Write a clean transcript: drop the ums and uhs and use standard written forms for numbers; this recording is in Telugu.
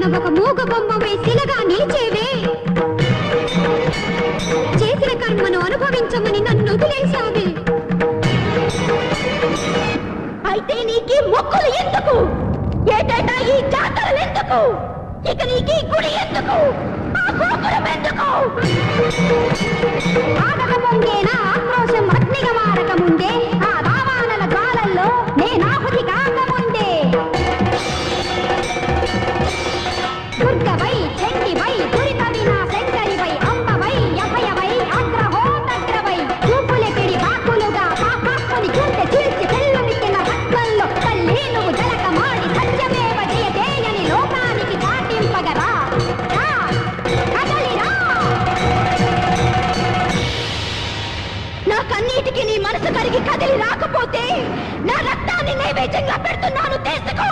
పైన ఒక మూగ బొమ్మవే శిలగా నిలిచేవే. చేసిన కర్మను అనుభవించమని నన్ను వదిలేశావే. అయితే నీకీ మొక్కులు ఎందుకు? ఏటేటా ఈ జాతరలు ఎందుకు? ఇక నీకీ గుడి ఎందుకు? ఆ గోపురం ఎందుకు? ఆగక ముందే నా ఆక్రోశం అగ్నిగా మారక ముందే, ఆ రావాణల జ్వాలల్లో నేనాహుతి కాకముందే, దుర్గవై చండివై దురిత వినా శంకరివై అంబవై అభయవై అగ్రహోతగ్రవై చూపులెకిడి కాకులుగా పాపాత్మని చూస్తే చీల్చి తెల్లమిక్కిన రక్తంలో తల్లి నువ్వు జలకమాడి సత్యమేవ జయదేయని లోకానికి చాటింపగరా. నా కన్నీటికి నీ మనసు కరిగి కదిలి రాకపోతే నా రక్తాన్ని నైవేద్యంగా పెడుతున్నాను, తీసుకో.